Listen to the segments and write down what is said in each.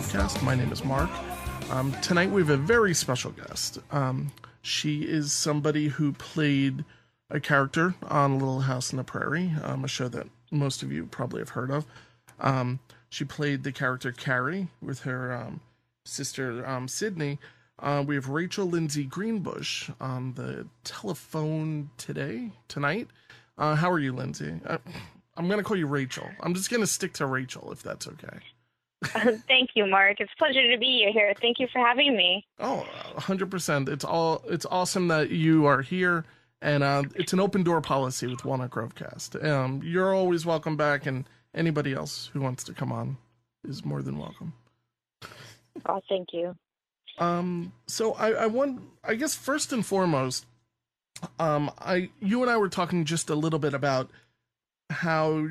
GroveCast. My name is Mark. Tonight we have a very special guest. She is somebody who played a character on Little House on the Prairie, a show that most of you probably have heard of. She played the character Carrie with her sister Sydney. We have Rachel Lindsay Greenbush on the telephone tonight. How are you, Lindsay? I'm going to call you Rachel. I'm just going to stick to Rachel, if that's okay. Thank you, Mark. It's a pleasure to be here. Thank you for having me. Oh, 100%. It's awesome that you are here, and it's an open door policy with Walnut GroveCast. You're always welcome back, and anybody else who wants to come on is more than welcome. Oh, thank you. So I guess first and foremost, you and I were talking just a little bit about how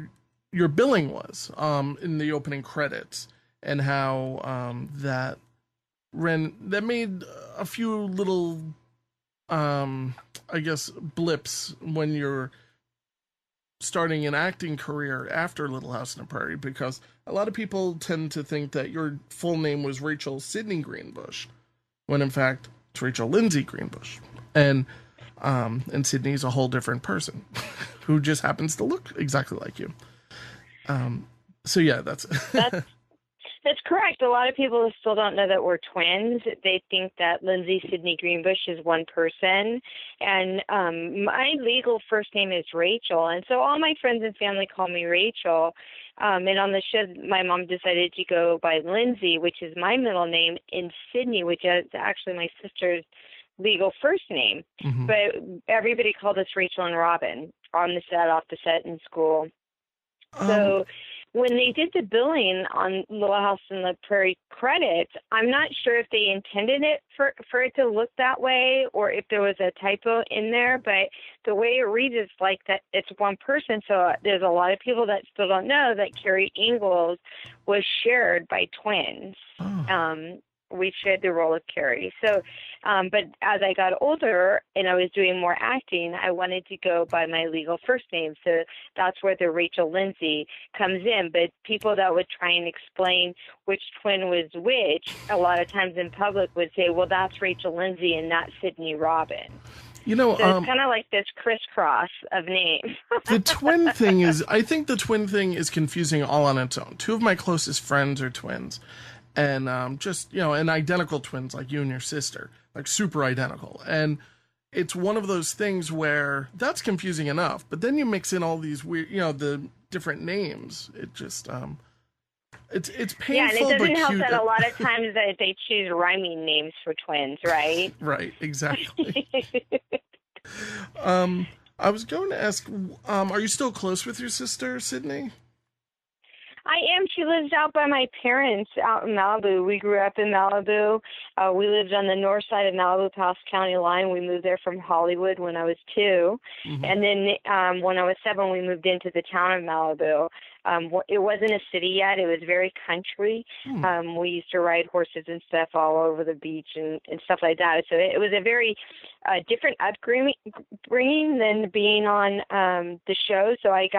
your billing was in the opening credits, and how that made a few little I guess blips when you're starting an acting career after Little House on the Prairie, because a lot of people tend to think that your full name was Rachel Sydney Greenbush, when in fact it's Rachel Lindsay Greenbush, and Sydney's a whole different person who just happens to look exactly like you. So yeah, that's correct. A lot of people still don't know that we're twins. They think that Lindsay Sydney Greenbush is one person, and my legal first name is Rachel, and so all my friends and family call me Rachel. And on the show, my mom decided to go by Lindsay, which is my middle name, and Sydney, which is actually my sister's legal first name. Mm-hmm. But everybody called us Rachel and Robin on the set, off the set, in school. So when they did the billing on Little House on the Prairie credits, I'm not sure if they intended it for it to look that way or if there was a typo in there, but the way it reads is like that it's one person. So there's a lot of people that still don't know that Carrie Ingalls was shared by twins. We shared the role of Carrie. So, but as I got older and I was doing more acting, I wanted to go by my legal first name. So that's where the Rachel Lindsay comes in. But people that would try and explain which twin was which, a lot of times in public would say, well, that's Rachel Lindsay and not Sydney Robin. You know, so it's kind of like this crisscross of names. The twin thing is, I think the twin thing is confusing all on its own. Two of my closest friends are twins. And just, and identical twins like you and your sister, like super identical. And it's one of those things where that's confusing enough, but then you mix in all these weird, the different names. It just, it's painful. Yeah, and it doesn't help cute. that a lot of times that they choose rhyming names for twins, right? Right, exactly. I was going to ask, are you still close with your sister, Sydney? I am. She lives out by my parents out in Malibu. We grew up in Malibu. We lived on the north side of Malibu, Taos County line. We moved there from Hollywood when I was 2. Mm-hmm. And then when I was 7, we moved into the town of Malibu. It wasn't a city yet. It was very country. We used to ride horses and stuff all over the beach and stuff like that. So it was a very different upbringing than being on the show. So I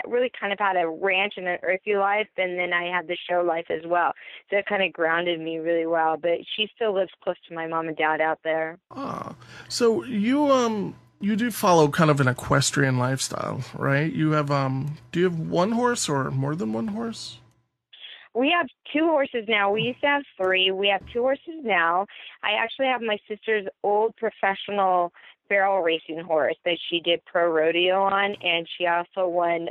really kind of had a ranch and an earthy life, and then I had the show life as well. So it kind of grounded me really well. But she still lives close to my mom and dad out there. So you do follow kind of an equestrian lifestyle, right? You have do you have one horse or more than one horse? We have 2 horses now. We used to have 3. We have 2 horses now. I actually have my sister's old professional barrel racing horse that she did pro rodeo on, and she also won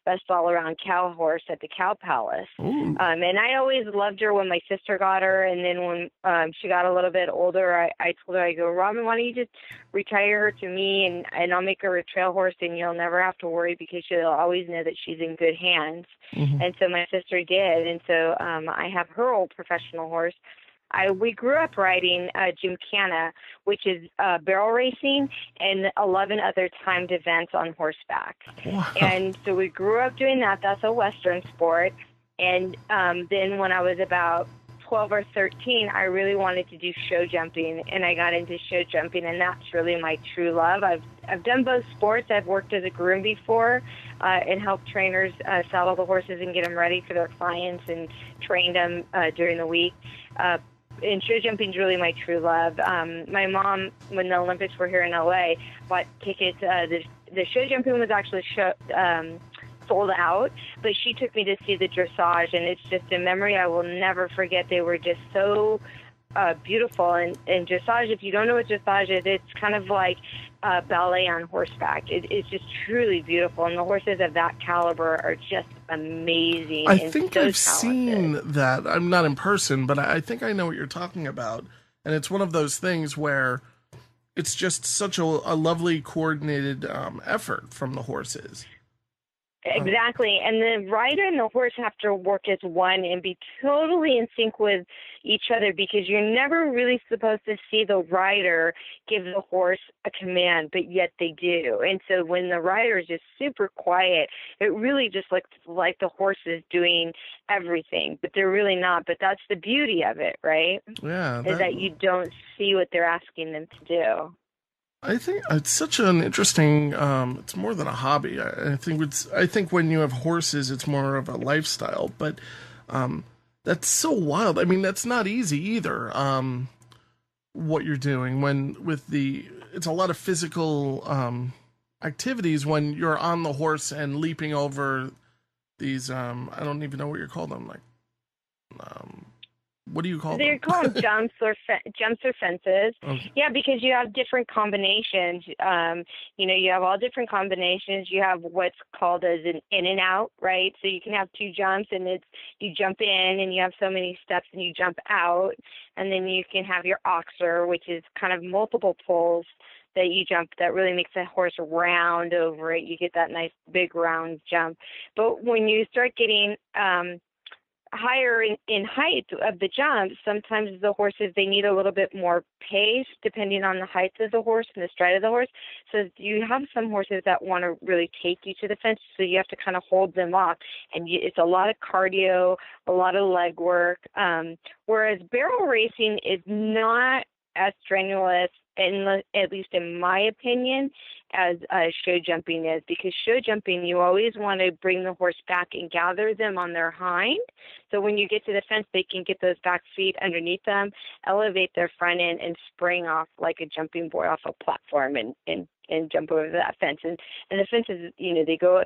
best all-around cow horse at the Cow Palace. And I always loved her when my sister got her, and then when she got a little bit older, I told her, I go, Robin, why don't you just retire her to me, and I'll make her a trail horse, and you'll never have to worry because she'll always know that she's in good hands. Mm-hmm. And so my sister did, and so I have her old professional horse. We grew up riding Gymkhana, which is barrel racing, and 11 other timed events on horseback. Wow. And so we grew up doing that. That's a Western sport. And then when I was about 12 or 13, I really wanted to do show jumping, and I got into show jumping, and that's really my true love. I've done both sports. I've worked as a groom before and helped trainers saddle the horses and get them ready for their clients and trained them during the week. And show jumping is really my true love. My mom, when the Olympics were here in LA, bought tickets. The show jumping was actually sold out, but she took me to see the dressage, and it's just a memory I will never forget. They were just so beautiful. And dressage, if you don't know what dressage is, it's kind of like ballet on horseback. It's just truly beautiful, and the horses of that caliber are just amazing. I think so I've seen that. I'm not in person, but I think I know what you're talking about. And it's one of those things where it's just such a lovely coordinated effort from the horses. Exactly. And the rider and the horse have to work as one and be totally in sync with each other, because you're never really supposed to see the rider give the horse a command, but yet they do. And so when the rider is just super quiet, it really just looks like the horse is doing everything, but they're really not. But that's the beauty of it, right? Yeah. Is that you don't see what they're asking them to do. I think it's such an interesting. It's more than a hobby. I think when you have horses, it's more of a lifestyle. But that's so wild. I mean, that's not easy either. What you're doing it's a lot of physical activities when you're on the horse and leaping over these. I don't even know what you call them. Like, what do you call them? They're called jumps or fences. Okay. Yeah, because you have different combinations. You have all different combinations. You have what's called as an in and out, right? So you can have two jumps, and you jump in, and you have so many steps, and you jump out. And then you can have your oxer, which is kind of multiple pulls that you jump that really makes the horse round over it. You get that nice big round jump. But when you start getting higher in height of the jump, sometimes the horses, they need a little bit more pace depending on the height of the horse and the stride of the horse. So you have some horses that want to really take you to the fence, so you have to kind of hold them off. And it's a lot of cardio, a lot of leg work, whereas barrel racing is not as strenuous, at least in my opinion, as show jumping is, because show jumping, you always want to bring the horse back and gather them on their hind. So when you get to the fence, they can get those back feet underneath them, elevate their front end, and spring off like a jumping boy off a platform and jump over that fence. And the fences, they go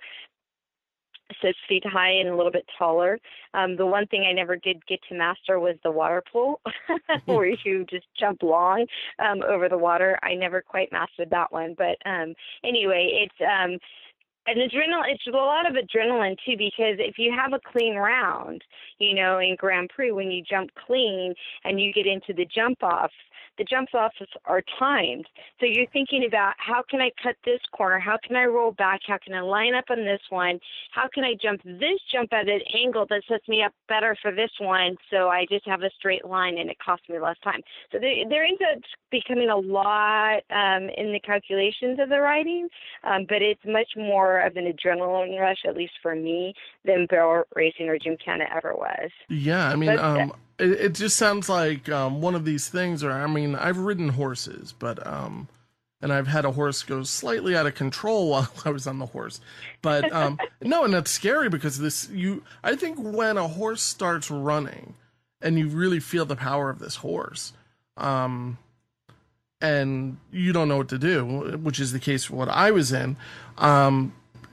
6 feet high and a little bit taller. The one thing I never did get to master was the water pool, where you just jump long over the water. I never quite mastered that one. But anyway, it's a lot of adrenaline too, because if you have a clean round, in Grand Prix, when you jump clean and you get into the jump offs are timed. So you're thinking about, how can I cut this corner? How can I roll back? How can I line up on this one? How can I jump this jump at an angle that sets me up better for this one, so I just have a straight line and it costs me less time? So there ends up becoming a lot in the calculations of the riding, but it's much more of an adrenaline rush, at least for me, than barrel racing or gymkhana ever was. Yeah, I mean, it just sounds like one of these things. I've ridden horses, but and I've had a horse go slightly out of control while I was on the horse. But no, and that's scary, because I think when a horse starts running and you really feel the power of this horse, and you don't know what to do, which is the case for what I was in.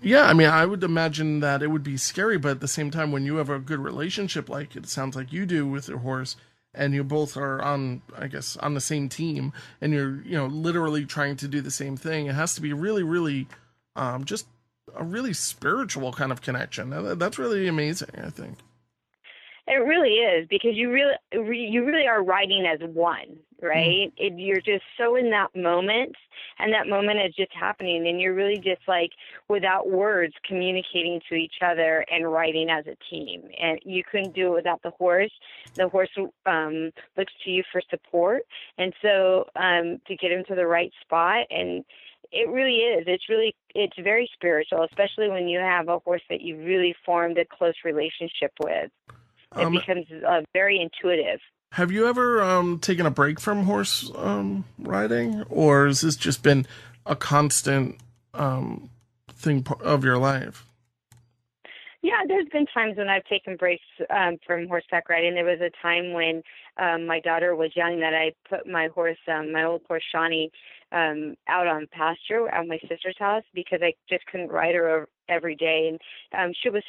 Yeah, I mean, I would imagine that it would be scary, but at the same time, when you have a good relationship, like it sounds like you do with your horse, and you both are on the same team, and you're, literally trying to do the same thing, it has to be really, really, just a really spiritual kind of connection. That's really amazing, I think. It really is, because you really are riding as one, right? You're just so in that moment, and that moment is just happening, and you're really just like, without words, communicating to each other and riding as a team. And you couldn't do it without the horse. The horse looks to you for support, and so to get him to the right spot. And it really is. It's very spiritual, especially when you have a horse that you really formed a close relationship with. It Um, becomes very intuitive. have you ever taken a break from horse riding, or has this just been a constant thing of your life? Yeah, there's been times when I've taken breaks from horseback riding. There was a time when my daughter was young that I put my horse, my old horse Shawnee, out on pasture at my sister's house because I just couldn't ride her every day. And she was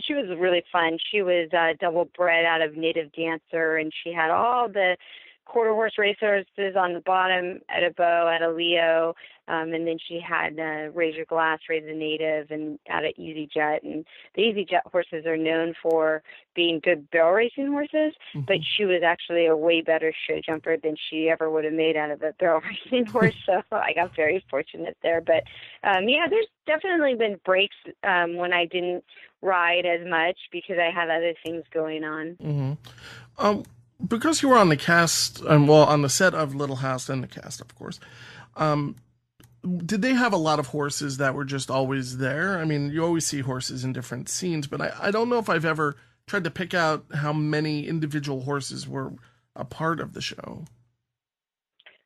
really fun. She was double bred out of native dancer, and she had all the quarter horse racehorses on the bottom at a bow, at a Leo, and then she had Razor Glass, Razor Native, and out of Easy Jet. And the Easy Jet horses are known for being good barrel racing horses, but she was actually a way better show jumper than she ever would have made out of a barrel racing horse. So I got very fortunate there. But yeah, there's definitely been breaks when I didn't ride as much because I had other things going on. Because you were on the cast, well, on the set of Little House and the cast, of course, um, did they have a lot of horses that were just always there? I mean, you always see horses in different scenes, but I don't know if I've ever tried to pick out how many individual horses were a part of the show.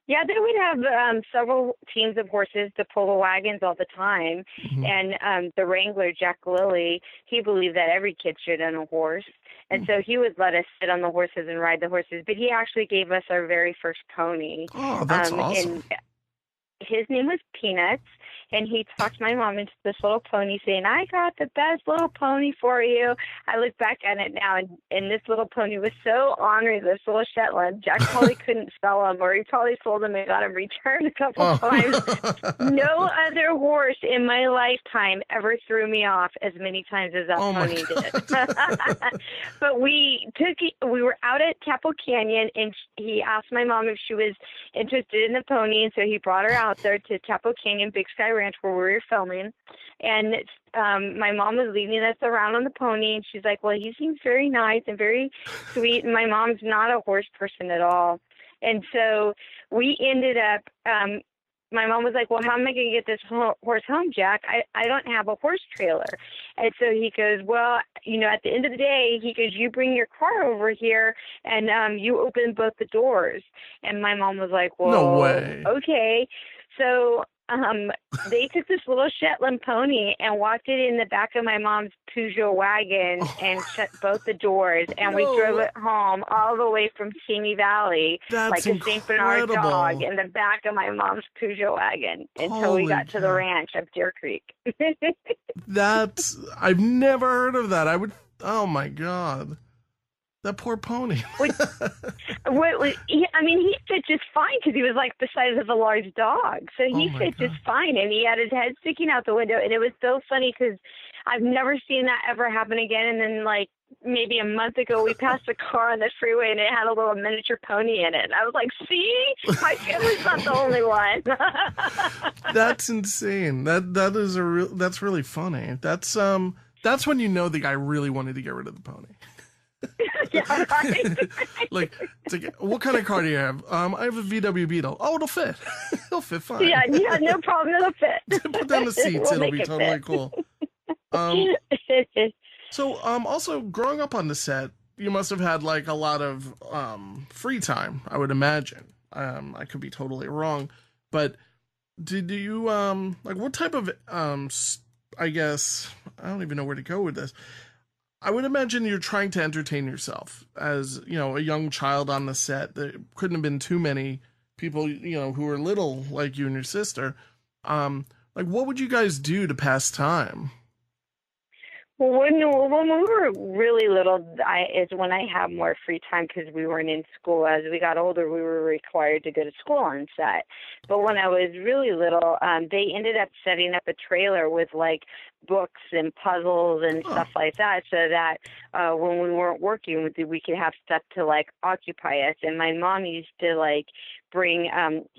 Yeah, they would have several teams of horses to pull the wagons all the time. And the wrangler, Jack Lilly, he believed that every kid should own a horse. And so he would let us sit on the horses and ride the horses. But he actually gave us our very first pony. Oh, that's awesome. And his name was Peanuts, and he talked my mom into this little pony saying, I got the best little pony for you. I look back at it now, and this little pony was so ornery, this little Shetland. Jack probably couldn't sell him, or he probably sold him and got him returned a couple times. No other horse in my lifetime ever threw me off as many times as that pony did. But we were out at Capel Canyon, and he asked my mom if she was interested in the pony, and so he brought her out there to Capel Canyon, Big Sky Ranch, where we were filming. And my mom was leading us around on the pony, and she's like, well, he seems very nice and very sweet, and my mom's not a horse person at all. And so we ended up, my mom was like, well, how am I going to get this horse home, Jack? I don't have a horse trailer. And so he goes, well, at the end of the day, he goes, you bring your car over here and you open both the doors. And my mom was like, well, no way. Okay. So they took this little Shetland pony and walked it in the back of my mom's Peugeot wagon and shut both the doors. And we drove it home all the way from Simi Valley, like a St. Bernard dog, in the back of my mom's Peugeot wagon until we got to the ranch up Deer Creek. I've never heard of that. Oh my God. That poor pony. He fit just fine because he was like the size of a large dog. So he fit just fine, and he had his head sticking out the window. And it was so funny because I've never seen that ever happen again. And then, like, maybe a month ago, we passed a car on the freeway, and it had a little miniature pony in it. And I was like, see? My family's not the only one. That's insane. That's really funny. That's when you know the guy really wanted to get rid of the pony. Yeah, right. like, what kind of car do you have? I have a VW Beetle. Oh, it'll fit. It'll fit fine. Yeah, no problem. It'll fit. Put down the seats. It'll be totally fit. Cool. So, also, growing up on the set, you must have had, like, a lot of free time, I would imagine. I could be totally wrong. But did you, what type of, I guess, I don't even know where to go with this. I would imagine you're trying to entertain yourself as, a young child on the set. There couldn't have been too many people, who were little like you and your sister. What would you guys do to pass time? Well, when we were really little, is when I had more free time because we weren't in school. As we got older, we were required to go to school on set. But when I was really little, they ended up setting up a trailer with, like, books and puzzles and stuff like that, so that when we weren't working, we could have stuff to, like, occupy us. And my mom used to, like, bring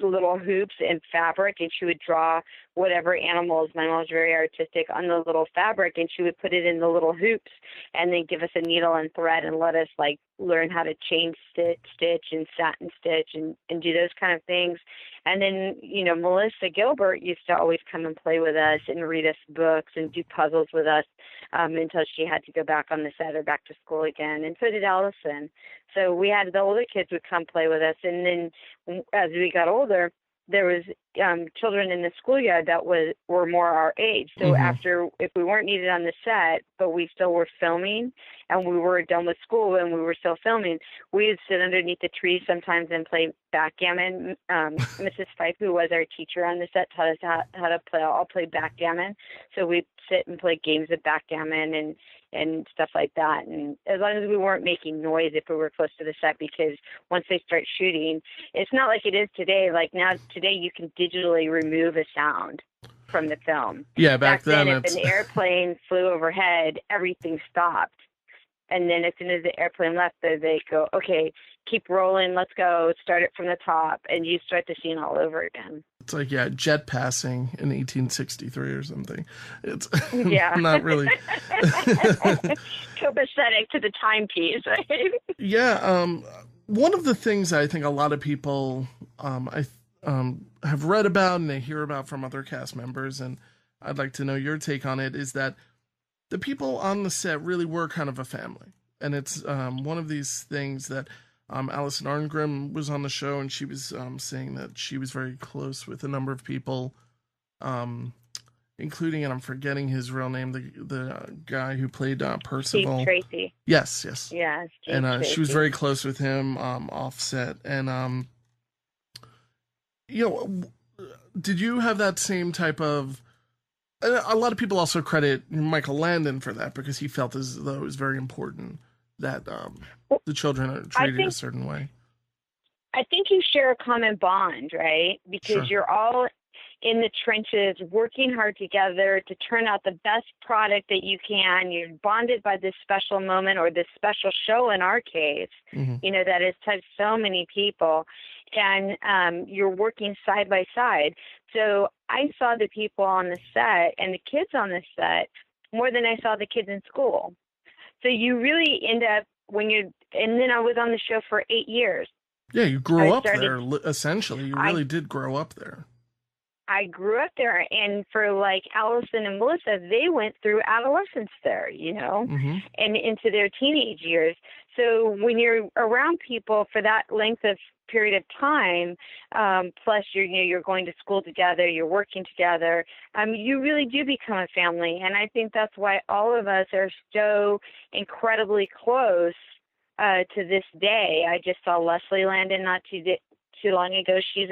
little hoops and fabric, and she would draw whatever animals. My mom was very artistic on the little fabric, and she would put it in the little hoops and then give us a needle and thread and let us, like, learn how to chain stitch and satin stitch and do those kind of things. And then, Melissa Gilbert used to always come and play with us and read us books and do puzzles with us until she had to go back on the set or back to school again. And so did Allison. So we had the older kids would come play with us. And then as we got older, there was children in the schoolyard that were more our age. So after, if we weren't needed on the set, but we still were filming and we were done with school and we were still filming, we would sit underneath the tree sometimes and play backgammon. Mrs. Fife, who was our teacher on the set, taught us how to play backgammon. So we'd sit and play games of backgammon and stuff like that. And as long as we weren't making noise if we were close to the set, because once they start shooting, it's not like it is today. Like today you can digitally remove a sound from the film. Yeah, back then if an airplane flew overhead, everything stopped. And then as soon as the airplane left, they go, okay, keep rolling, let's go, start it from the top, and you start the scene all over again. It's like, jet passing in 1863 or something. It's not really copacetic to the timepiece, right? Yeah. One of the things I think a lot of people have read about and they hear about from other cast members, and I'd like to know your take on it, is that the people on the set really were kind of a family. And it's one of these things that Alison Arngrim was on the show, and she was saying that she was very close with a number of people, including, and I'm forgetting his real name, the guy who played Percival. Steve Tracy. Yes. Yeah, Steve and Tracy. She was very close with him offset. And, did you have that same type of... A lot of people also credit Michael Landon for that, because he felt as though it was very important that the children are treated a certain way. I think you share a common bond, right? Because You're all in the trenches working hard together to turn out the best product that you can. You're bonded by this special moment or this special show in our case, that has touched so many people. And you're working side by side. So I saw the people on the set and the kids on the set more than I saw the kids in school. So you really end up and then I was on the show for 8 years. Yeah, you grew up there, essentially. You really did grow up there. I grew up there, and for like Allison and Melissa, they went through adolescence there, and into their teenage years. So when you're around people for that length of period of time, plus you're going to school together, you're working together, you really do become a family. And I think that's why all of us are so incredibly close to this day. I just saw Leslie Landon not too long ago. She's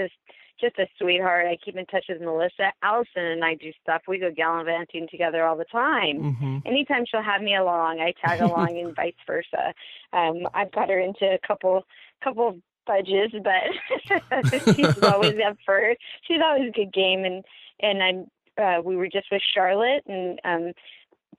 just a sweetheart. I keep in touch with Melissa. Allison and I do stuff. We go gallivanting together all the time. Anytime she'll have me along, I tag along and vice versa. I've got her into a couple budges, but she's always up for it. She's always a good game. And we were just with Charlotte and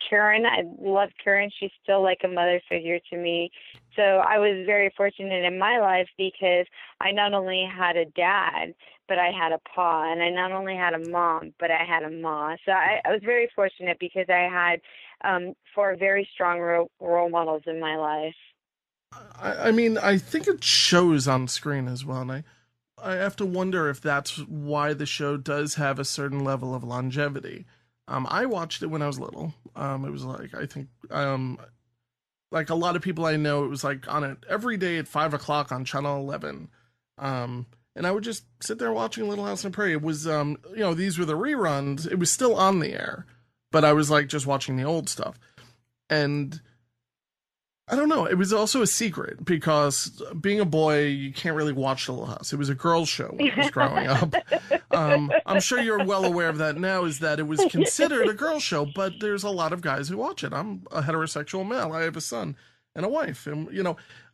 Karen. I love Karen. She's still like a mother figure to me. So I was very fortunate in my life because I not only had a dad, but I had a pa, and I not only had a mom, but I had a ma. So I was very fortunate because I had 4 very strong role models in my life. I mean, I think it shows on screen as well, and I have to wonder if that's why the show does have a certain level of longevity. I watched it when I was little. It was like, I think, like a lot of people I know, it was like on it every day at 5:00 on Channel 11. And I would just sit there watching Little House on the Prairie. It was, these were the reruns. It was still on the air, but I was like just watching the old stuff. And I don't know. It was also a secret because being a boy, you can't really watch Little House. It was a girls' show when I was growing up. I'm sure you're well aware of that now, is that it was considered a girls' show, but there's a lot of guys who watch it. I'm a heterosexual male. I have a son and a wife, and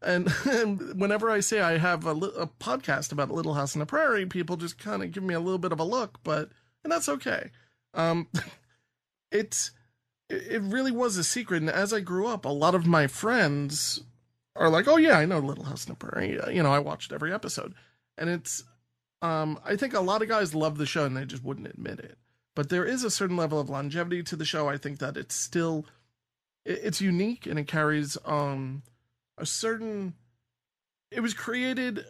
and whenever I say I have a podcast about Little House on the Prairie, people just kind of give me a little bit of a look, and that's okay. It really was a secret, and as I grew up, a lot of my friends are like, "Oh yeah, I know Little House on the Prairie. I watched every episode," and it's. I think a lot of guys love the show and they just wouldn't admit it. But there is a certain level of longevity to the show. I think that it's unique and it carries a certain. It was created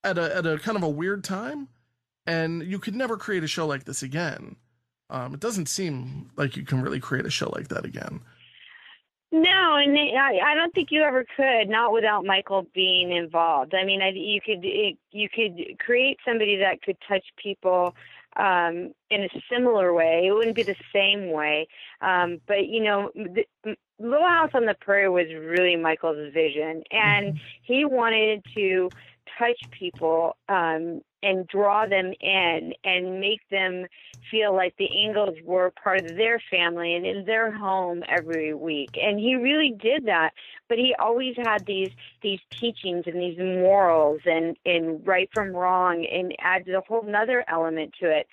at a kind of a weird time, and you could never create a show like this again. It doesn't seem like you can really create a show like that again. No, and I don't think you ever could, not without Michael being involved. I mean, you could create somebody that could touch people in a similar way. It wouldn't be the same way, but Little House on the Prairie was really Michael's vision, and he wanted to touch people and draw them in and make them feel like the Ingalls were part of their family and in their home every week. And he really did that, but he always had these teachings and these morals and right from wrong, and adds a whole nother element to it.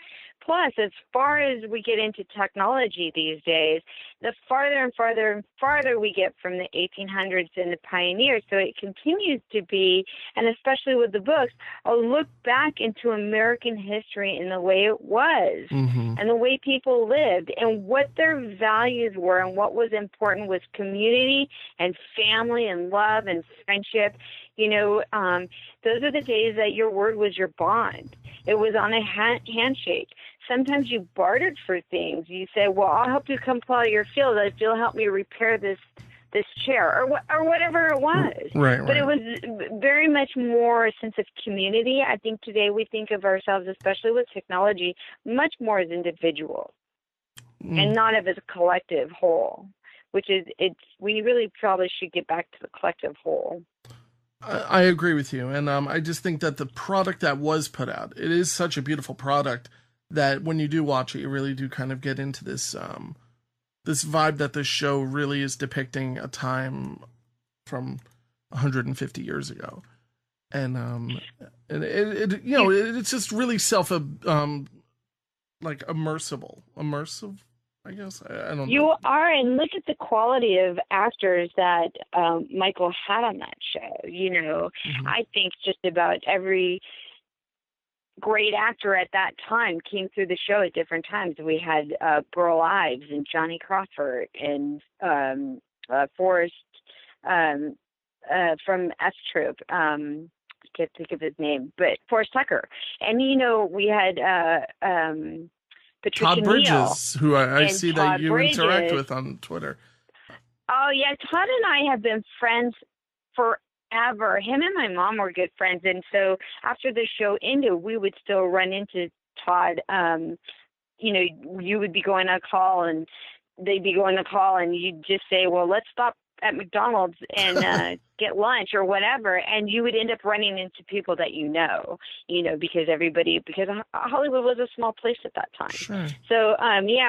Plus, as far as we get into technology these days, the farther and farther and farther we get from the 1800s and the pioneers. So it continues to be, and especially with the books, a look back into American history and the way it was, and the way people lived, and what their values were, and what was important was community and family and love and friendship. Those are the days that your word was your bond. It was on a handshake. Sometimes you bartered for things. You said, well, I'll help you come plow your field if you'll help me repair this chair, or whatever it was. Right. But it was very much more a sense of community. I think today we think of ourselves, especially with technology, much more as individuals and not as a collective whole, which is, we really probably should get back to the collective whole. I agree with you, and I just think that the product that was put out, it is such a beautiful product that when you do watch it, you really do kind of get into this this vibe that this show really is depicting a time from 150 years ago, and it's just really immersive. I guess I don't know. You are, and look at the quality of actors that Michael had on that show. I think just about every great actor at that time came through the show at different times. We had Burl Ives and Johnny Crawford and Forrest from S Troop. Can't think of his name, but Forrest Tucker. And we had Patricia Todd Bridges, Neal, who I see that you Bridges. interact with on Twitter. Oh, yeah. Todd and I have been friends forever. Him and my mom were good friends. And so after the show ended, we would still run into Todd. You would be going on a call and they'd be going on a call, and you'd just say, well, let's stop at McDonald's and get lunch or whatever, and you would end up running into people that because Hollywood was a small place at that time. Sure. So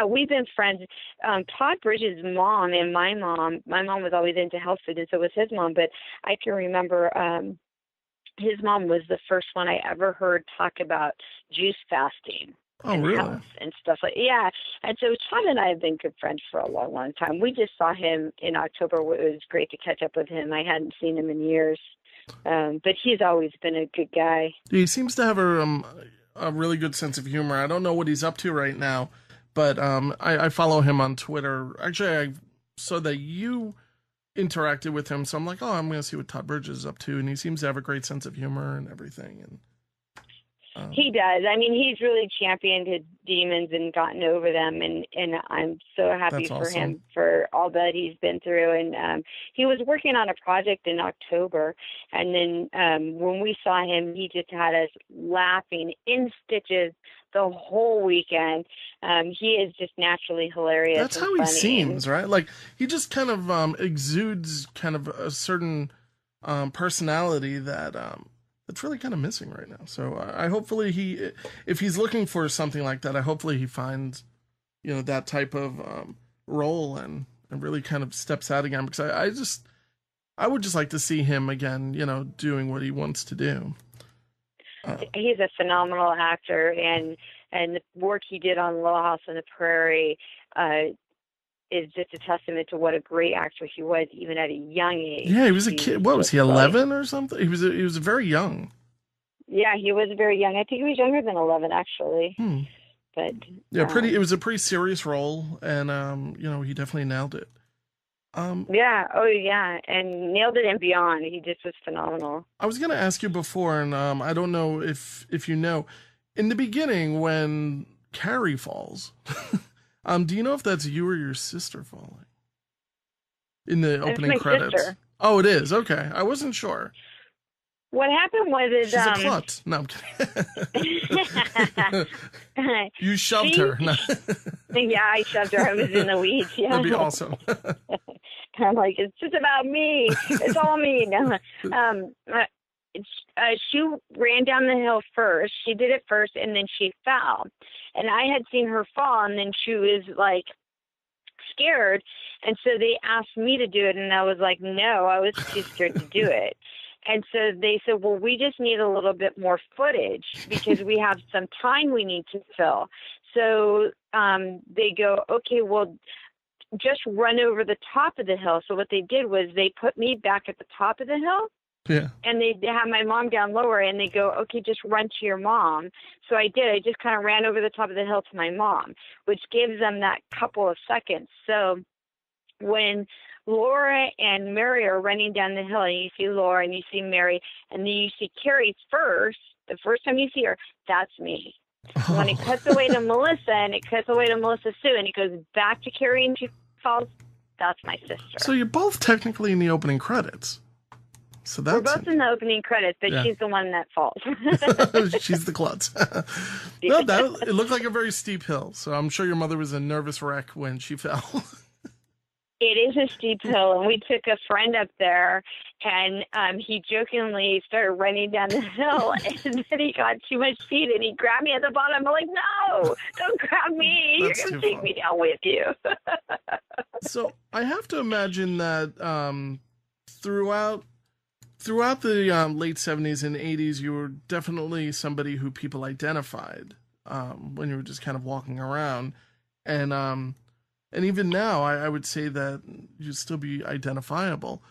we've been friends. Todd Bridges' mom and my mom was always into health food, and so was his mom, but I can remember his mom was the first one I ever heard talk about juice fasting. Oh, really? Health and stuff and so Todd and I have been good friends for a long, long time. We just saw him in October. It was great to catch up with him. I hadn't seen him in years, but he's always been a good guy. He seems to have a really good sense of humor. I don't know what he's up to right now, but I follow him on Twitter. Actually, I saw that you interacted with him, so I'm like, I'm going to see what Todd Bridges is up to, and he seems to have a great sense of humor and everything, and he does. I mean, he's really championed his demons and gotten over them, and I'm so happy for him for all that he's been through. And he was working on a project in October, and then when we saw him, he just had us laughing in stitches the whole weekend. He is just naturally hilarious. That's how he seems, right? Like, he just kind of exudes kind of a certain personality that that's really kind of missing right now. So I hopefully if he's looking for something like that, hopefully he finds, that type of role and really kind of steps out again, because I would just like to see him again, doing what he wants to do. He's a phenomenal actor, and the work he did on Little House on the Prairie is just a testament to what a great actor he was, even at a young age. Yeah, he was a kid. What was he, 11 or something? He was very young. Yeah, he was very young. I think he was younger than 11, actually. But yeah, it was a pretty serious role, and he definitely nailed it. Yeah. Oh, yeah. And nailed it and beyond. He just was phenomenal. I was gonna ask you before, and I don't know if you know, in the beginning when Carrie falls, do you know if that's you or your sister falling in the That's opening my credits? sister. Oh, it is. Okay, I wasn't sure. What happened was She's a klutz. No, I'm kidding. You shoved she, her. No. yeah, I shoved her. I was in the weeds. That'd Yeah. be awesome. I'm like, it's just about me. It's all me. No. She ran down the hill first. She did it first, and then she fell. And I had seen her fall, and then she was like scared. And so they asked me to do it, and I was like, no, I was too scared to do it. And so they said, well, we just need a little bit more footage because we have some time we need to fill. So they go, okay, well, just run over the top of the hill. So what they did was they put me back at the top of the hill. Yeah. And they have my mom down lower, and they go, okay, just run to your mom. So I did. I just kind of ran over the top of the hill to my mom, which gives them that couple of seconds. So when Laura and Mary are running down the hill, and you see Laura and you see Mary, and then you see Carrie first, the first time you see her, that's me. When it cuts away to Melissa, and it cuts away to Melissa Sue, and it goes back to Carrie and she falls, that's my sister. So you're both technically in the opening credits. So that's We're both in the opening credits, but she's the one that falls. She's the klutz. No, it looked like a very steep hill, so I'm sure your mother was a nervous wreck when she fell. It is a steep hill, and we took a friend up there, and he jokingly started running down the hill, and then he got too much speed, and he grabbed me at the bottom. I'm like, no, don't grab me. You're going to take me down with you. So I have to imagine that throughout the late 70s and 80s, you were definitely somebody who people identified when you were just kind of walking around. And even now, I would say that you'd still be identifiable.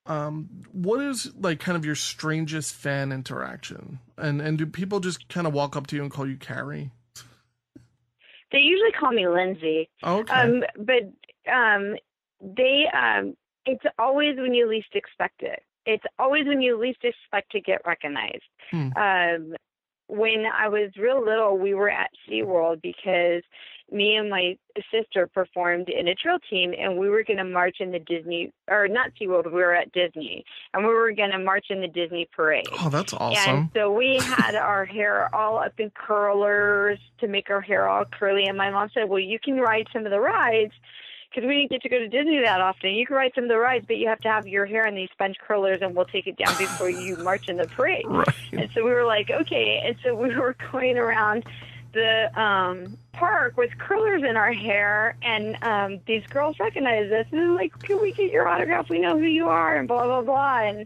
What is like kind of your strangest fan interaction? And do people just kind of walk up to you and call you Carrie? They usually call me Lindsay. Okay. But it's always when you least expect it. It's always when you least expect to get recognized. When I was real little, we were at SeaWorld because me and my sister performed in a drill team, and we were going to march in the Disney, or not SeaWorld, we were at Disney, and we were going to march in the Disney parade. Oh, that's awesome. And so we had our hair all up in curlers to make our hair all curly, and my mom said, well, you can ride some of the rides, because we didn't get to go to Disney that often. You can ride some of the rides, but you have to have your hair in these sponge curlers, and we'll take it down before you march in the parade. Right. And so we were like, okay. And so we were going around the park with curlers in our hair, and these girls recognized us, and they're like, can we get your autograph? We know who you are, and blah, blah, blah. And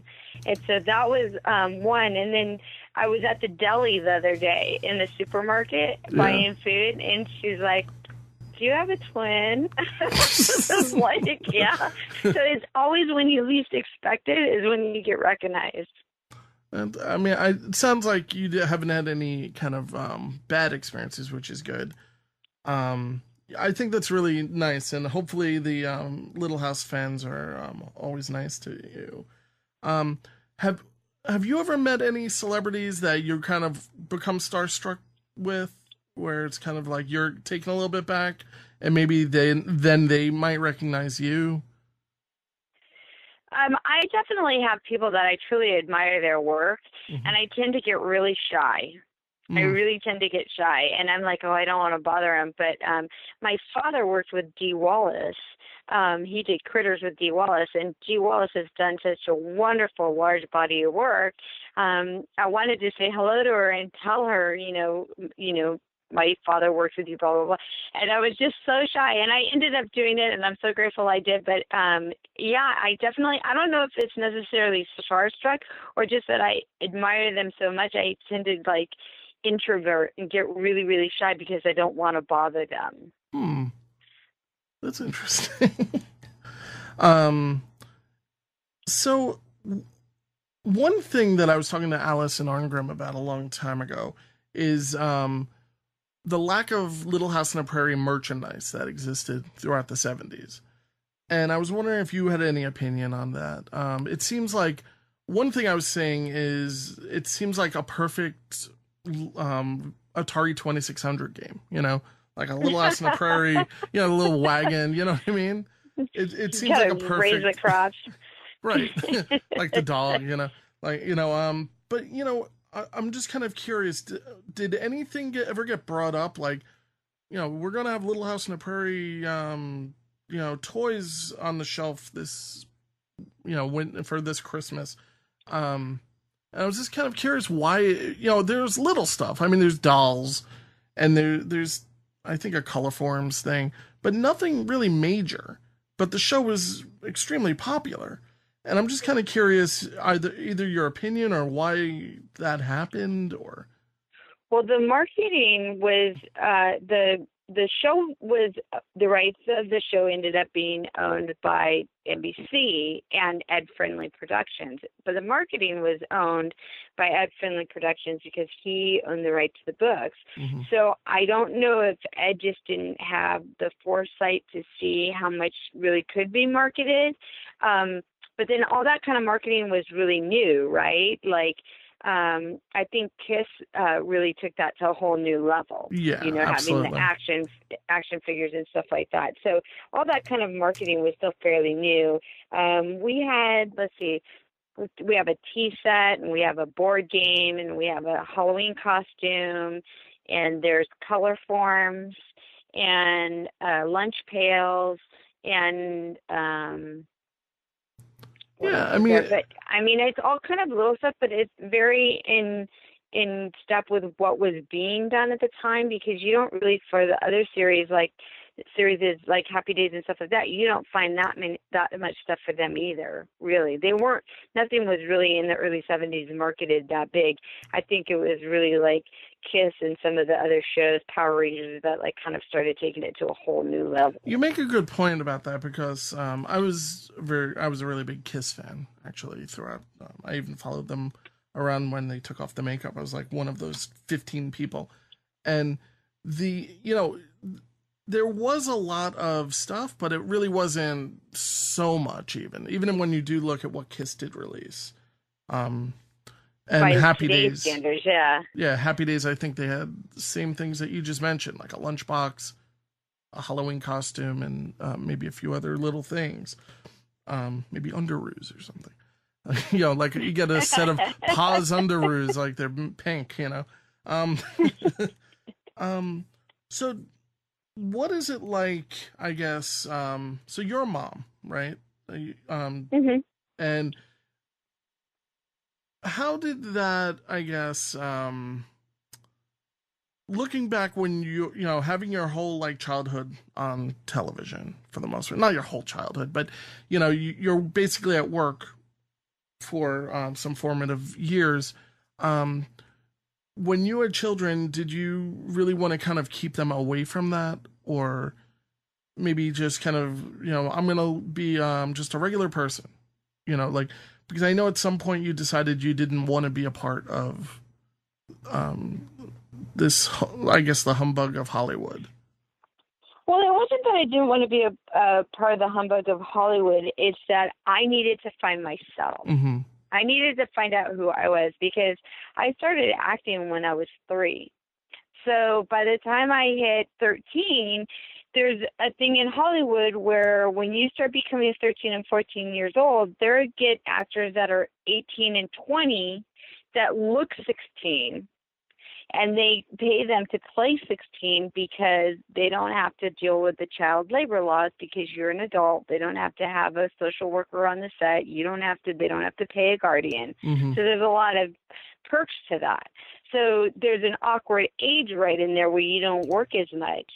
so that was one. And then I was at the deli the other day in the supermarket buying food, and she's like, do you have a twin? I was like, yeah. So it's always when you least expect it is when you get recognized. And I mean, it sounds like you haven't had any kind of bad experiences, which is good. I think that's really nice, and hopefully the Little House fans are always nice to you. Have you ever met any celebrities that you kind of become starstruck with, where it's kind of like you're taken a little bit back, and maybe they might recognize you? I definitely have people that I truly admire their work, and I tend to get really shy. I really tend to get shy, and I'm like, oh, I don't want to bother him. But my father worked with Dee Wallace. He did Critters with Dee Wallace, and Dee Wallace has done such a wonderful, large body of work. I wanted to say hello to her and tell her, you know, my father worked with you, blah, blah, blah. And I was just so shy, and I ended up doing it, and I'm so grateful I did. But, yeah, I don't know if it's necessarily starstruck or just that I admire them so much. I tend to, like, introvert and get really, really shy because I don't want to bother them. That's interesting. So one thing that I was talking to Allison Arngrim about a long time ago is the lack of Little House on the Prairie merchandise that existed throughout the 70s. And I was wondering if you had any opinion on that. It seems like one thing I was saying is it seems like a perfect Atari 2600 game, like a little house in the prairie, a little wagon, you know what I mean? It You seems like a gotta raise the perfect, crops. right, like the dog, but I'm just kind of curious. Did anything ever get brought up? Like, we're gonna have Little House in the Prairie, toys on the shelf this, for this Christmas. And I was just kind of curious why, there's little stuff. I mean, there's dolls, and there's I think a Colorforms thing, but nothing really major. But the show was extremely popular, and I'm just kind of curious either your opinion or why that happened, or Well, the marketing was the show was the rights of the show ended up being owned by NBC and Ed Friendly Productions, but the marketing was owned by Ed Friendly Productions because he owned the rights to the books. mm-hmm. So I don't know if Ed just didn't have the foresight to see how much really could be marketed. But then all that kind of marketing was really new, right? Like, I think Kiss really took that to a whole new level. Yeah, Having absolutely. the action figures and stuff like that. So all that kind of marketing was still fairly new. We had, let's see, we have a tea set, and we have a board game, and we have a Halloween costume, and there's color forms and lunch pails and yeah, I mean, but I mean, it's all kind of little stuff, but it's very in step with what was being done at the time, because you don't really, for the other series like Happy Days and stuff like that, you don't find that much stuff for them either. Really, nothing was really in the early 70s marketed that big. I think it was really like Kiss and some of the other shows, Power Rangers, that like kind of started taking it to a whole new level. You make a good point about that, because I was a really big Kiss fan, actually, throughout. I even followed them around when they took off the makeup. I was like one of those 15 people, and there was a lot of stuff, but it really wasn't so much. Even when you do look at what Kiss did release, and by Happy Days standards, yeah, Happy Days. I think they had the same things that you just mentioned, like a lunchbox, a Halloween costume, and maybe a few other little things, maybe underoos or something. Like you get a set of Paws underoos, like they're pink. Um, so what is it like? I guess. So you're a mom, right? mm-hmm. And how did that? I guess. Looking back when having your whole like childhood on television, for the most part, not your whole childhood, but you're basically at work for some formative years. When you had children, did you really want to kind of keep them away from that, or maybe just kind of I'm gonna be just a regular person, like, because I know at some point you decided you didn't want to be a part of this, I guess, the humbug of Hollywood. Well, it wasn't that I didn't want to be a part of the humbug of Hollywood. It's that I needed to find myself. Mm-hmm. I needed to find out who I was, because I started acting when I was 3. So by the time I hit 13, there's a thing in Hollywood where when you start becoming 13 and 14 years old, they get actors that are 18 and 20 that look 16. And they pay them to play 16 because they don't have to deal with the child labor laws, because you're an adult. They don't have to have a social worker on the set. They don't have to pay a guardian. Mm-hmm. So there's a lot of perks to that. So there's an awkward age right in there where you don't work as much.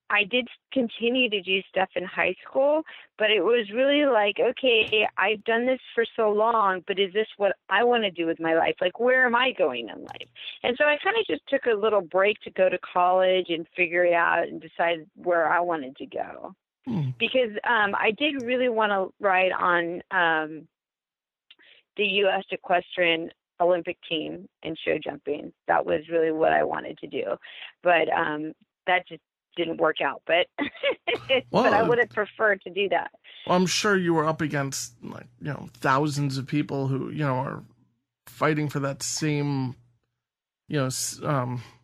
I did continue to do stuff in high school, but it was really like, okay, I've done this for so long, but is this what I want to do with my life? Like, where am I going in life? And so I kind of just took a little break to go to college and figure it out and decide where I wanted to go. Because I did really want to ride on the U.S. Equestrian Olympic team in show jumping. That was really what I wanted to do. But that just didn't work out, but Well, but I would have preferred to do that. well, I'm sure you were up against like thousands of people who are fighting for that same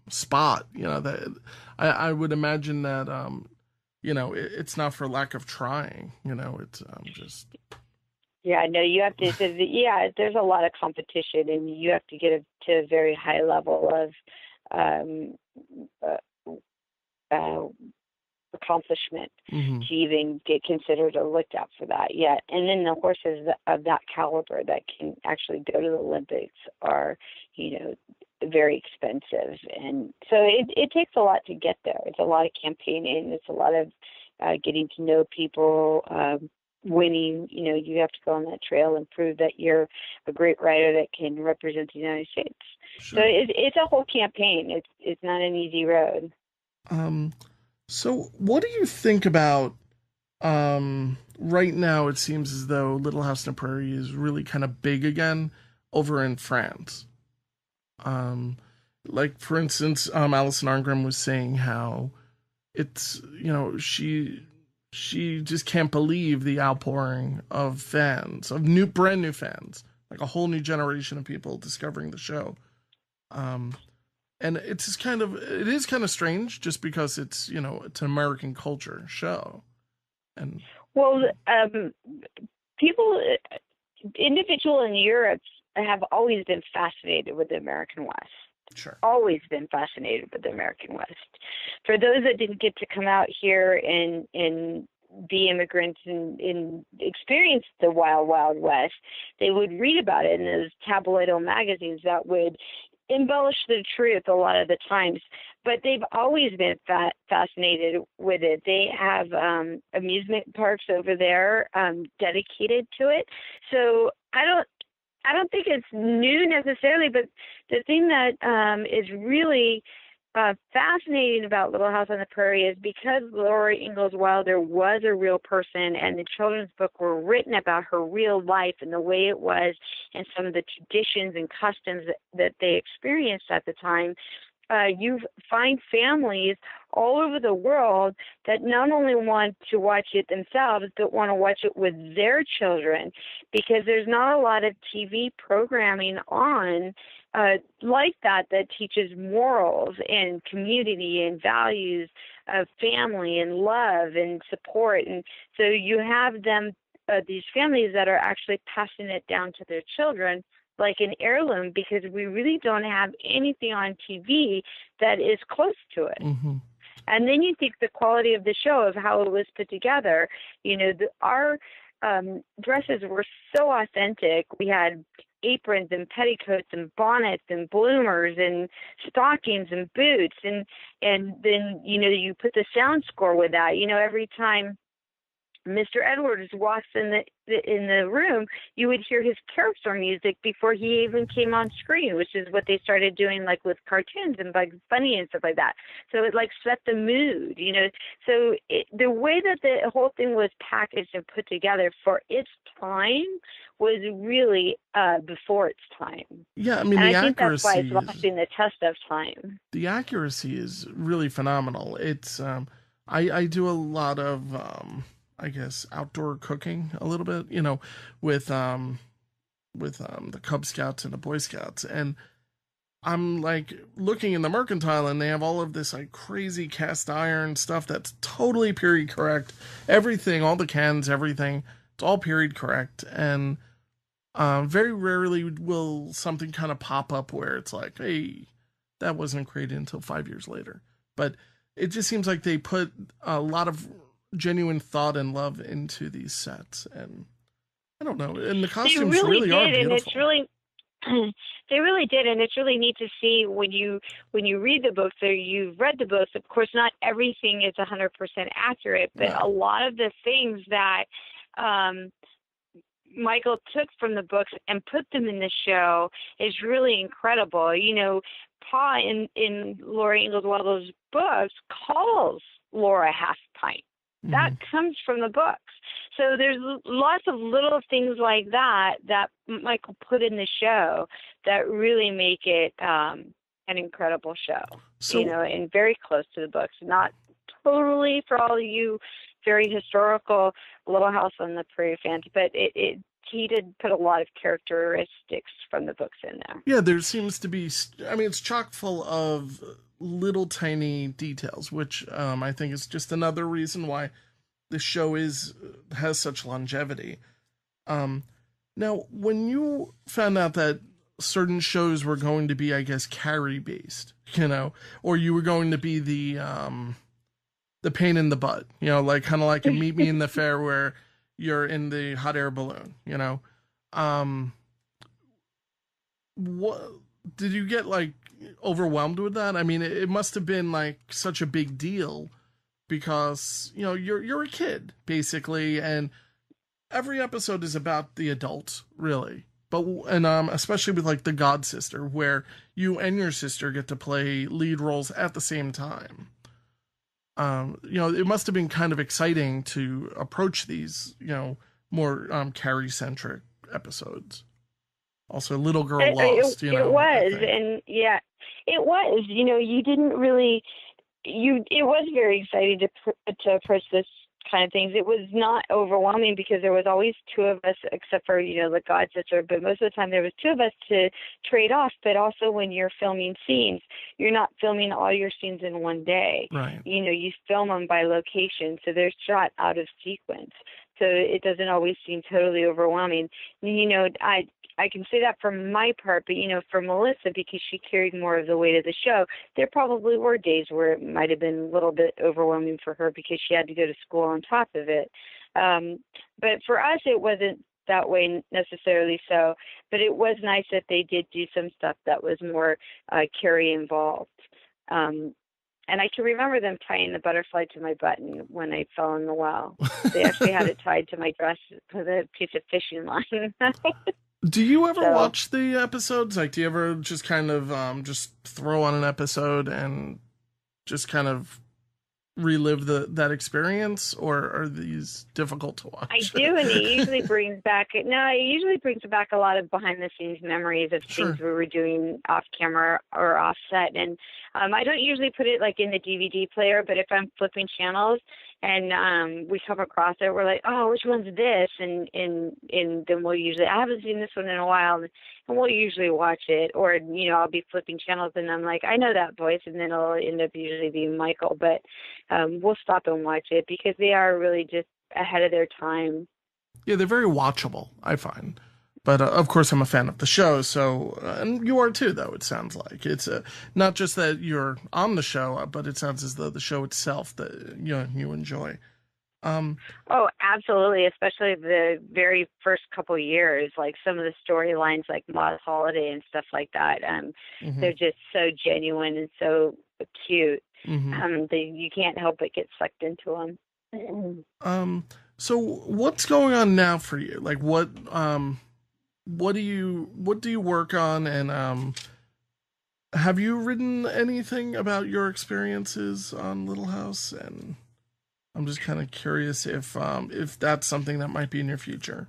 spot. That I would imagine that it's not for lack of trying. It's just. Yeah, no, you have to. Yeah, there's a lot of competition, and you have to get to a very high level of um, uh, accomplishment to even get considered or looked at for that yet. And then the horses of that caliber that can actually go to the Olympics are, very expensive. And so it takes a lot to get there. It's a lot of campaigning. It's a lot of getting to know people, winning. You have to go on that trail and prove that you're a great rider that can represent the United States. Sure. So it's a whole campaign. It's not an easy road. So what do you think about right now? It seems as though Little House on the Prairie is really kind of big again over in France. Like for instance, Alison Arngrim was saying how it's she just can't believe the outpouring of fans, of brand new fans, like a whole new generation of people discovering the show. And it is kind of strange just because it's an American culture show. And individuals in Europe have always been fascinated with the American West. Sure. Always been fascinated with the American West. For those that didn't get to come out here and be immigrants and experience the wild, wild West, they would read about it in those tabloid magazines that would embellish the truth a lot of the times. But they've always been fascinated with it. They have amusement parks over there dedicated to it. So I don't think it's new necessarily, but the thing that is really fascinating about Little House on the Prairie is because Laura Ingalls Wilder was a real person and the children's book were written about her real life and the way it was and some of the traditions and customs that they experienced at the time. You find families all over the world that not only want to watch it themselves, but want to watch it with their children, because there's not a lot of TV programming on like that teaches morals and community and values of family and love and support. And so you have them, these families that are actually passing it down to their children like an heirloom, because we really don't have anything on TV that is close to it. Mm-hmm. And then you think the quality of the show, of how it was put together. Our dresses were so authentic. We had aprons and petticoats and bonnets and bloomers and stockings and boots, and then you put the sound score with that. Every time Mr. Edwards walks in the room, you would hear his character music before he even came on screen, which is what they started doing like with cartoons and Bugs Bunny and stuff like that. So it like set the mood, So the way that the whole thing was packaged and put together for its time was really before its time. Yeah, I mean, and the I think accuracy that's why it's lasting the test of time. The accuracy is really phenomenal. It's I do a lot of I guess outdoor cooking a little bit, with the Cub Scouts and the Boy Scouts, and I'm like looking in the mercantile and they have all of this like crazy cast iron stuff that's totally period correct. Everything, all the cans, everything, it's all period correct. And very rarely will something kind of pop up where it's like, hey, that wasn't created until 5 years later. But it just seems like they put a lot of genuine thought and love into these sets, and I don't know, and the costumes really are beautiful. And it's really they really did, and it's really neat to see when you read the books or you've read the books. Of course, not everything is 100% accurate, but a lot of the things that Michael took from the books and put them in the show is really incredible. Pa in Laura Ingalls Wilder's books calls Laura Half Pint. That comes from the books. So there's lots of little things like that Michael put in the show that really make it an incredible show. And very close to the books, not totally for all you very historical Little House on the Prairie fans, but he did put a lot of characteristics from the books in there. Yeah, there seems to be, I mean, it's chock full of little tiny details, which I think is just another reason why the show has such longevity. Now, when you found out that certain shows were going to be, I guess, Carrie based, or you were going to be the pain in the butt, like kind of like a Meet Me in the Fair where you're in the hot air balloon, what did you get like overwhelmed with that? I mean, it must have been like such a big deal because, you're a kid basically, and every episode is about the adult, really. But especially with like the God Sister, where you and your sister get to play lead roles at the same time. It must have been kind of exciting to approach these, more Carrie-centric episodes. Also, Little Girl Lost. It was, and yeah, it was. You didn't really. It was very exciting to approach this kind of things. It was not overwhelming because there was always two of us, except for the God Sister. But most of the time there was two of us to trade off. But also when you're filming scenes, you're not filming all your scenes in one day. Right. You film them by location, so they're shot out of sequence. So it doesn't always seem totally overwhelming. I can say that for my part, but for Melissa, because she carried more of the weight of the show, there probably were days where it might have been a little bit overwhelming for her because she had to go to school on top of it. But for us, it wasn't that way necessarily so, but it was nice that they did do some stuff that was more Carrie involved. And I can remember them tying the butterfly to my button when I fell in the well. They actually had it tied to my dress with a piece of fishing line. Do you ever watch the episodes? Like, do you ever just kind of just throw on an episode and just kind of relive that experience, or are these difficult to watch? I do, and it usually brings back a lot of behind the scenes memories of things we were doing off camera or off set. And I don't usually put it like in the DVD player, but if I'm flipping channels and we come across it, we're like, oh, which one's this? And then we'll usually, I haven't seen this one in a while, and we'll usually watch it. Or, I'll be flipping channels and I'm like, I know that voice, and then it'll end up usually being Michael. But we'll stop and watch it because they are really just ahead of their time. Yeah, they're very watchable, I find. But of course, I'm a fan of the show, so and you are too. Though it sounds like it's not just that you're on the show, but it sounds as though the show itself that you enjoy. Oh, absolutely, especially the very first couple years, like some of the storylines, like Ma's Holiday and stuff like that. They're just so genuine and so cute. You can't help but get sucked into them. So what's going on now for you? Like what do you work on, and have you written anything about your experiences on Little House? And I'm just kind of curious if that's something that might be in your future.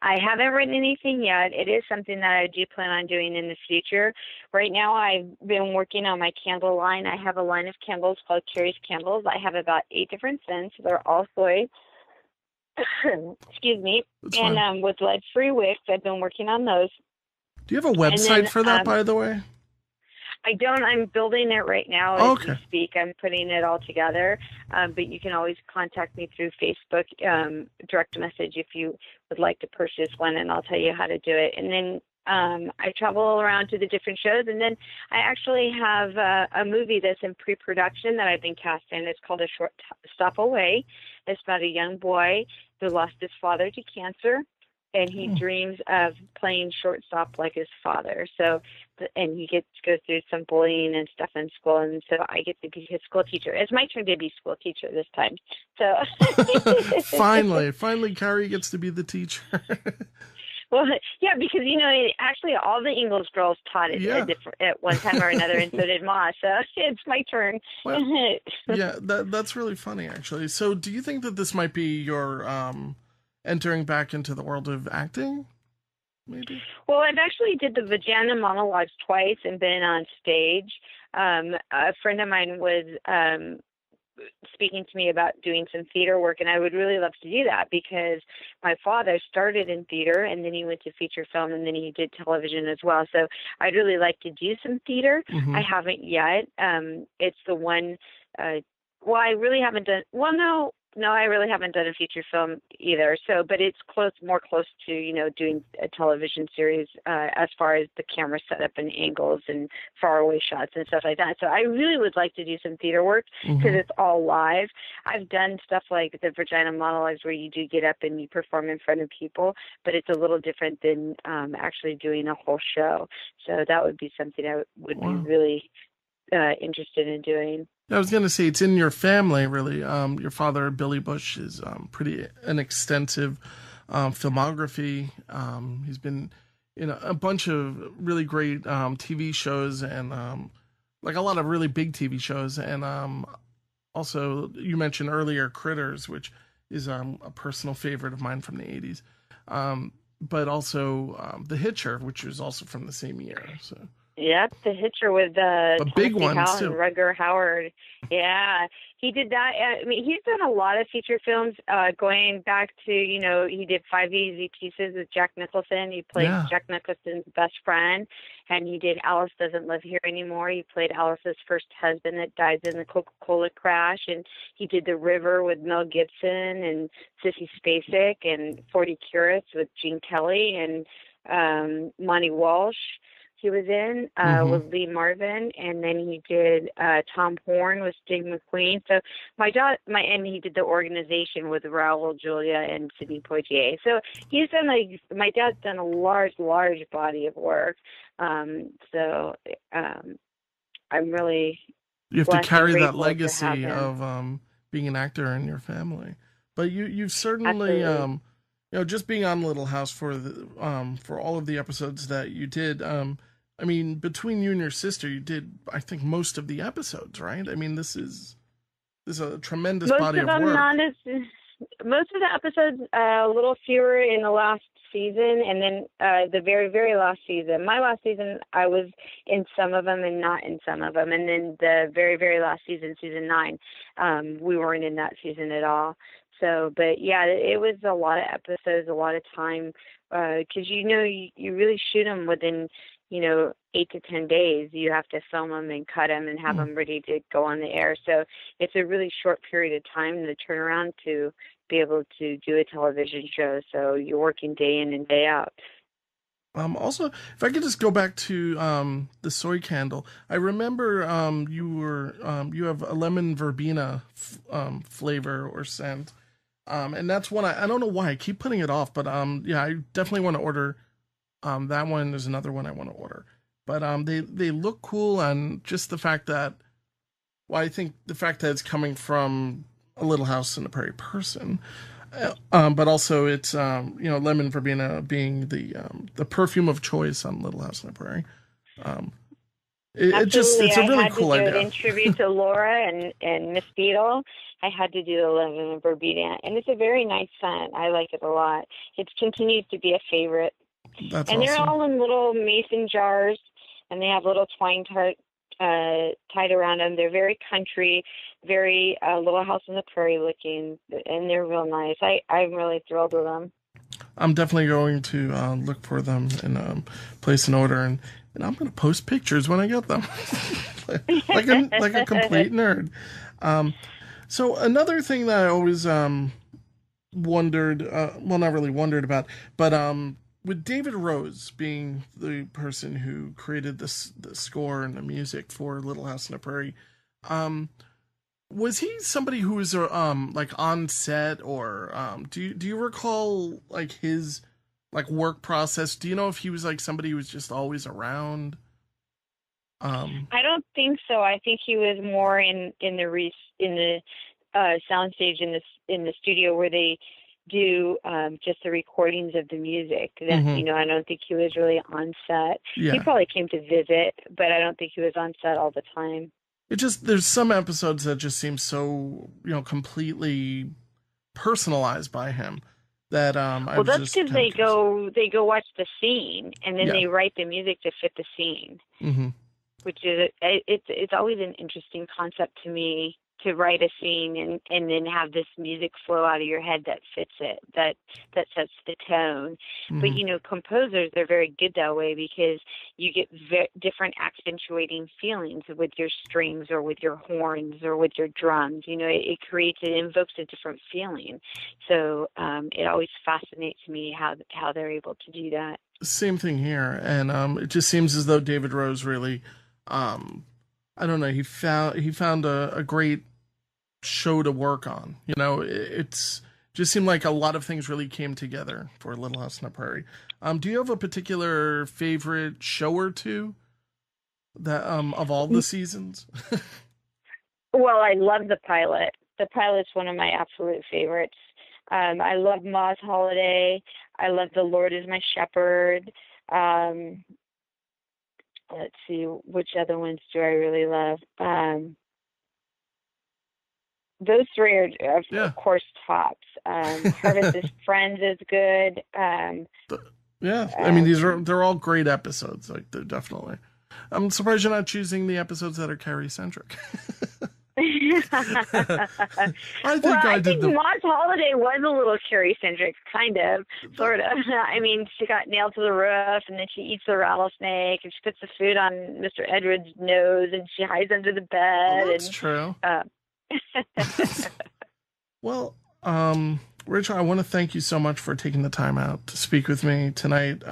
I haven't written anything yet. It is something that I do plan on doing in the future. Right now, I've been working on my candle line. I have a line of candles called Carrie's Candles. I have about 8 different scents. They're all soy. Excuse me. That's and fine. with lead-free wicks, I've been working on those. Do you have a website for that, by the way? I don't. I'm building it right now as we speak. I'm putting it all together. But you can always contact me through Facebook, direct message if you would like to purchase one, and I'll tell you how to do it. And then I travel around to the different shows, and then I actually have a movie that's in pre-production that I've been cast in. It's called A Short Stop Away. It's about a young boy who lost his father to cancer, and he dreams of playing shortstop like his father. So, and he gets to go through some bullying and stuff in school, and so I get to be his school teacher. It's my turn to be school teacher this time. So finally, Carrie gets to be the teacher. Well, yeah, because, actually all the Ingalls girls taught it at one time or another, and so did Ma, so it's my turn. Well, yeah, that's really funny, actually. So do you think that this might be your entering back into the world of acting, maybe? Well, I've actually did the Vagina monologues twice and been on stage. A friend of mine was speaking to me about doing some theater work, and I would really love to do that because my father started in theater, and then he went to feature film, and then he did television as well. So I'd really like to do some theater. Mm-hmm. I haven't yet. It's the one. Well, I really haven't done. Well, no, I really haven't done a feature film either. So, but it's more close to doing a television series as far as the camera setup and angles and faraway shots and stuff like that. So, I really would like to do some theater work because it's all live. I've done stuff like the Vagina Monologues where you do get up and you perform in front of people, but it's a little different than actually doing a whole show. So, that would be something I would be really interested in doing. I was going to say it's in your family, really. Your father, Billy Bush, is pretty an extensive filmography. He's been in a bunch of really great TV shows and like a lot of really big TV shows. And also, you mentioned earlier Critters, which is a personal favorite of mine from the 80s. But also The Hitcher, which is also from the same year. So. Yep, The Hitcher with big ones Howell too. and Rutger Hauer. Yeah, he did that. I mean, he's done a lot of feature films. Going back to he did 5 Easy Pieces with Jack Nicholson. He played Jack Nicholson's best friend, and he did Alice Doesn't Live Here Anymore. He played Alice's first husband that dies in the Coca-Cola crash, and he did The River with Mel Gibson and Sissy Spacek, and 40 Carats with Gene Kelly and Monty Walsh. He was in with Lee Marvin, and then he did Tom Horn with Stig McQueen. So and he did The Organization with Raul Julia and Sidney Poitier. So he's done my dad's done a large body of work. So I'm really you have to carry that legacy of being an actor in your family. But you've certainly just being on Little House for all of the episodes that you did. I mean, between you and your sister, you did, I think, most of the episodes, right? I mean, this is a tremendous body of work. Most of the episodes, a little fewer in the last season, and then the very, very last season. My last season, I was in some of them and not in some of them. And then the very, very last season, season 9, we weren't in that season at all. So, but yeah, it was a lot of episodes, a lot of time, because you really shoot them within 8 to 10 days. You have to film them and cut them and have them ready to go on the air. So it's a really short period of time to turn around to be able to do a television show. So you're working day in and day out. Also, if I could just go back to the soy candle, I remember you have a lemon verbena flavor or scent, and that's one I don't know why I keep putting it off, but I definitely want to order. That one. There's another one I want to order, but they look cool, and just the fact that, I think the fact that it's coming from a Little House on the Prairie person, but also it's lemon verbena being the perfume of choice on Little House on the Prairie. It's a really cool idea. In tribute to Laura and Miss Beadle, I had to do the lemon verbena, and it's a very nice scent. I like it a lot. It continues to be a favorite. That's and awesome. They're all in little mason jars, and they have little twine tied around them. They're very country, very Little House on the Prairie looking, and they're real nice. I'm really thrilled with them. I'm definitely going to look for them and place an order, and I'm going to post pictures when I get them, like a complete nerd. So another thing that I always wondered, not really wondered about, but with David Rose being the person who created the score and the music for Little House on the Prairie, was he somebody who was like on set, or do you recall like his like work process? Do you know if he was like somebody who was just always around? I don't think so. I think he was more in the soundstage in the studio where they do just the recordings of the music. That I don't think he was really on set. Yeah. He probably came to visit, but I don't think he was on set all the time. There's some episodes that just seem so completely personalized by him that well, that's because they go watch the scene and then they write the music to fit the scene, which is it's always an interesting concept to me to write a scene and then have this music flow out of your head that fits it, that sets the tone. Mm-hmm. But, you know, composers, they're very good that way because you get different accentuating feelings with your strings or with your horns or with your drums. You know, it invokes a different feeling. So it always fascinates me how they're able to do that. Same thing here. And it just seems as though David Rose really, I don't know, he found a great show to work on. You know, it's just seemed like a lot of things really came together for Little House on the Prairie. Do you have a particular favorite show or two that of all the seasons? Well, I love the pilot. The pilot's one of my absolute favorites. I love Ma's Holiday. I love The Lord is My Shepherd. Let's see, which other ones do I really love? Those three are, of course, tops. Harvest Friends is good. I mean, they're all great episodes. Like, they're definitely. I'm surprised you're not choosing the episodes that are Carrie centric. I think Ma's Holiday was a little Carrie centric, kind of, sort of. I mean, she got nailed to the roof, and then she eats the rattlesnake, and she puts the food on Mr. Edward's nose, and she hides under the bed. That's true. Well, Rachel, I want to thank you so much for taking the time out to speak with me tonight.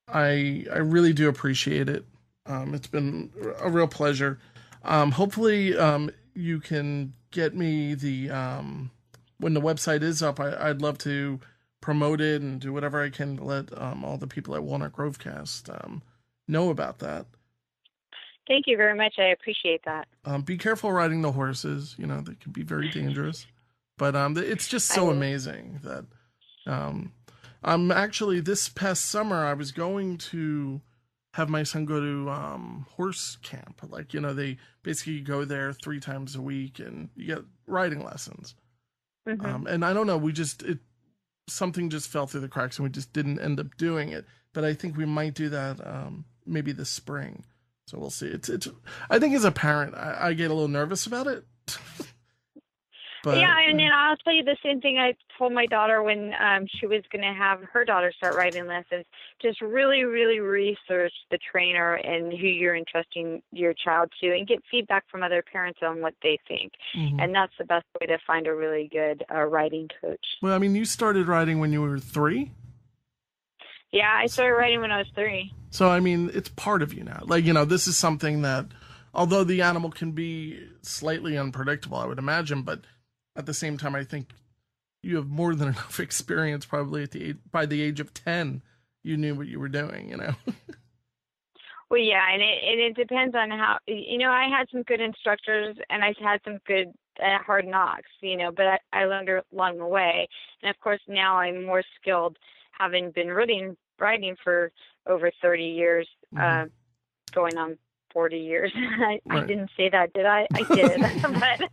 I really do appreciate it. It's been a real pleasure. Hopefully, you can get me the when the website is up. I'd love to promote it and do whatever I can to let all the people at Walnut GroveCast know about that. Thank you very much. I appreciate that. Be careful riding the horses. You know, they can be very dangerous. But it's just so amazing that actually this past summer I was going to have my son go to horse camp. Like, you know, they basically go there 3 times a week and you get riding lessons. Mm-hmm. And I don't know, something just fell through the cracks and we just didn't end up doing it. But I think we might do that maybe this spring. So we'll see. It's. I think as a parent, I get a little nervous about it. But, yeah, and then I'll tell you the same thing I told my daughter when she was going to have her daughter start riding lessons. Just really, really research the trainer and who you're entrusting your child to and get feedback from other parents on what they think. Mm-hmm. And that's the best way to find a really good riding coach. Well, I mean, you started riding when you were 3? Yeah, I started riding when I was 3. So, I mean, it's part of you now. Like, you know, this is something that, although the animal can be slightly unpredictable, I would imagine, but at the same time, I think you have more than enough experience. Probably by the age of 10, you knew what you were doing, you know? Well, yeah, and it depends on how, you know, I had some good instructors and I had some good hard knocks, you know, but I learned along the way. And of course, now I'm more skilled, having been riding for over 30 years, going on 40 years. I didn't say that, did I? I did. But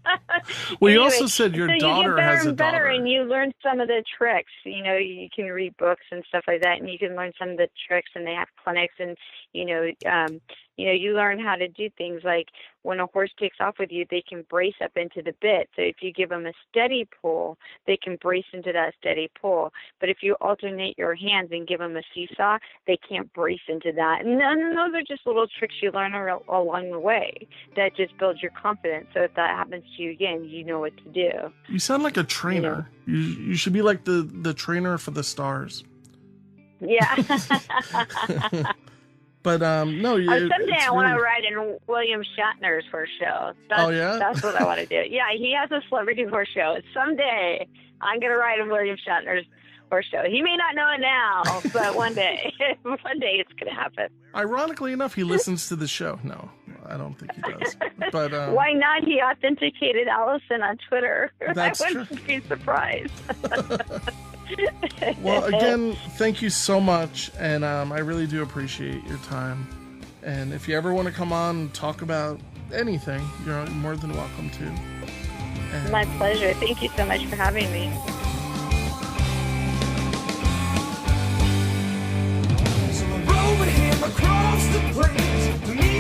well, anyway, you also said your daughter has a daughter. Better, and you learn some of the tricks. You know, you can read books and stuff like that, and you can learn some of the tricks. And they have clinics, and you learn how to do things like when a horse takes off with you, they can brace up into the bit. So if you give them a steady pull, they can brace into that steady pull. But if you alternate your hands and give them a seesaw, they can't brace into that. And those are just little tricks you learn along the way that just builds your confidence. So if that happens to you again, you know what to do. You sound like a trainer. You should be like the trainer for the stars. Yeah. But no, someday I want to ride in William Shatner's horse show. That's what I want to do. Yeah, he has a celebrity horse show. Someday I'm going to ride in William Shatner's horse show. He may not know it now, but one day it's going to happen. Ironically enough, he listens to the show. No, I don't think he does. But why not? He authenticated Allison on Twitter. That's I wouldn't be surprised. Well, again, thank you so much, and I really do appreciate your time. And if you ever want to come on and talk about anything, you're more than welcome to. And my pleasure. Thank you so much for having me. So I rode with him across the plains to meet